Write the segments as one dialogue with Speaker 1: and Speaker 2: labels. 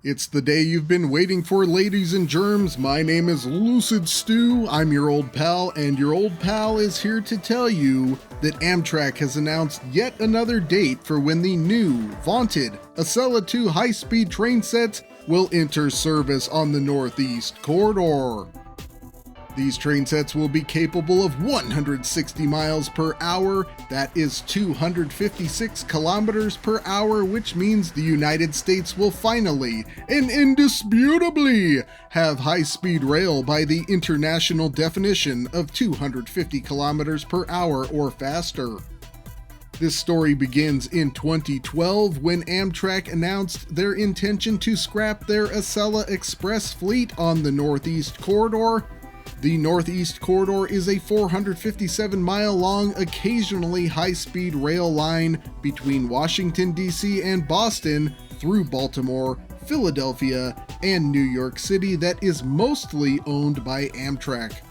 Speaker 1: It's the day you've been waiting for, ladies and germs. My name is Lucid Stew. I'm your old pal, and your old pal is here to tell you that Amtrak has announced yet another date for when the new, vaunted Acela II high-speed train sets will enter service on the Northeast Corridor. These train sets will be capable of 160 miles per hour, that is 256 kilometers per hour, which means the United States will finally and indisputably have high-speed rail by the international definition of 250 kilometers per hour or faster. This story begins in 2012 when Amtrak announced their intention to scrap their Acela Express fleet on the Northeast Corridor. The Northeast Corridor is a 457-mile-long, occasionally high-speed rail line between Washington, D.C. and Boston through Baltimore, Philadelphia, and New York City that is mostly owned by Amtrak.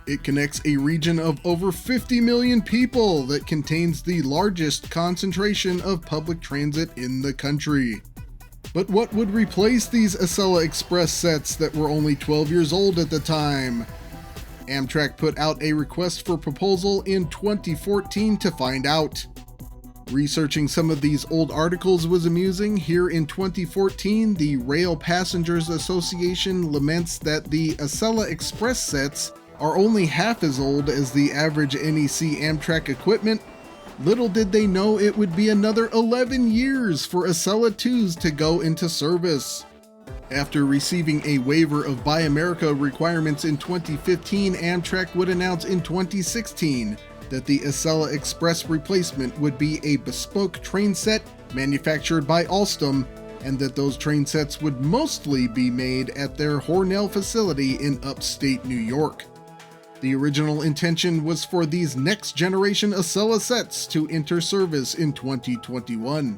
Speaker 1: It connects a region of over 50 million people that contains the largest concentration of public transit in the country. But what would replace these Acela Express sets that were only 12 years old at the time? Amtrak put out a request for proposal in 2014 to find out. Researching some of these old articles was amusing. Here in 2014, the Rail Passengers Association laments that the Acela Express sets are only half as old as the average NEC Amtrak equipment. Little did they know it would be another 11 years for Acela IIs to go into service. After receiving a waiver of Buy America requirements in 2015, Amtrak would announce in 2016 that the Acela Express replacement would be a bespoke train set manufactured by Alstom, and that those train sets would mostly be made at their Hornell facility in upstate New York. The original intention was for these next-generation Acela sets to enter service in 2021.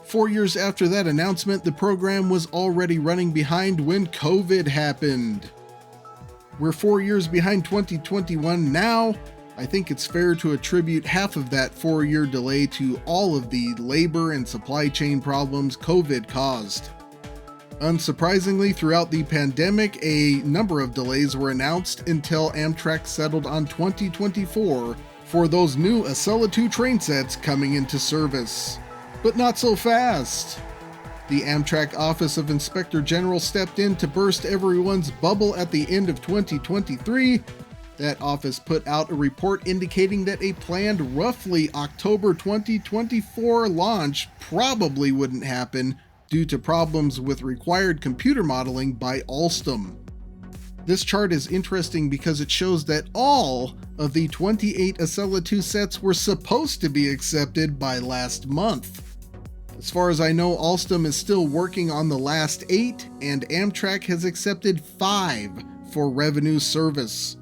Speaker 1: 4 years after that announcement, the program was already running behind when COVID happened. We're 4 years behind 2021 now. I think it's fair to attribute half of that 4-year delay to all of the labor and supply chain problems COVID caused. Unsurprisingly, throughout the pandemic, a number of delays were announced until Amtrak settled on 2024 for those new Acela II train sets coming into service. But not so fast. The Amtrak Office of Inspector General stepped in to burst everyone's bubble at the end of 2023. That office put out a report indicating that a planned roughly October 2024 launch probably wouldn't happen due to problems with required computer modeling by Alstom. This chart is interesting because it shows that all of the 28 Acela II sets were supposed to be accepted by last month. As far as I know, Alstom is still working on the last 8, and Amtrak has accepted 5 for revenue service.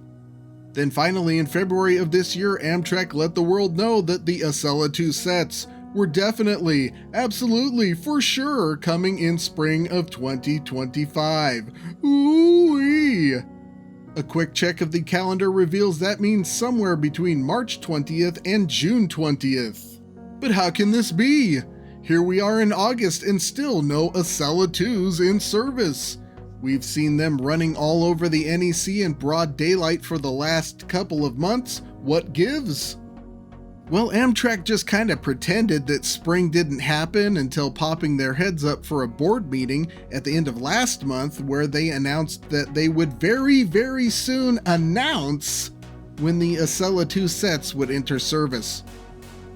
Speaker 1: Then finally, in February of this year, Amtrak let the world know that the Acela II sets were definitely, absolutely, for sure coming in spring of 2025. Ooh-wee! A quick check of the calendar reveals that means somewhere between March 20th and June 20th. But how can this be? Here we are in August and still no Acela IIs in service. We've seen them running all over the NEC in broad daylight for the last couple of months. What gives? Well, Amtrak just kind of pretended that spring didn't happen until popping their heads up for a board meeting at the end of last month, where they announced that they would very, very soon announce when the Acela II sets would enter service.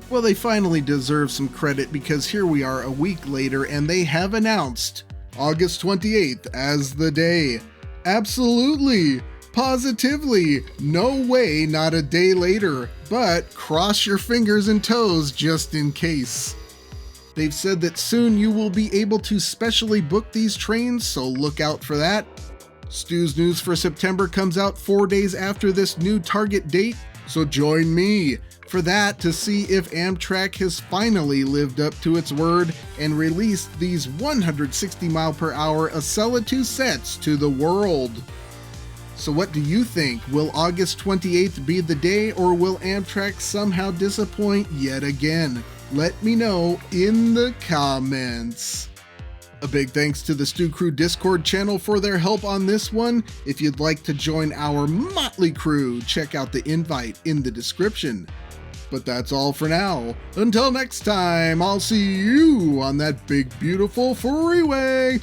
Speaker 1: Well, they finally deserve some credit because here we are a week later and they have announced August 28th as the day. Absolutely! Positively, no way not a day later, but cross your fingers and toes just in case. They've said that soon you will be able to specially book these trains, so look out for that. Stu's News for September comes out 4 days after this new target date, so join me for that to see if Amtrak has finally lived up to its word and released these 160 mile per hour Acela II sets to the world. So what do you think? Will August 28th be the day, or will Amtrak somehow disappoint yet again? Let me know in the comments. A big thanks to the Stu Crew Discord channel for their help on this one. If you'd like to join our motley crew, check out the invite in the description. But that's all for now. Until next time, I'll see you on that big, beautiful freeway.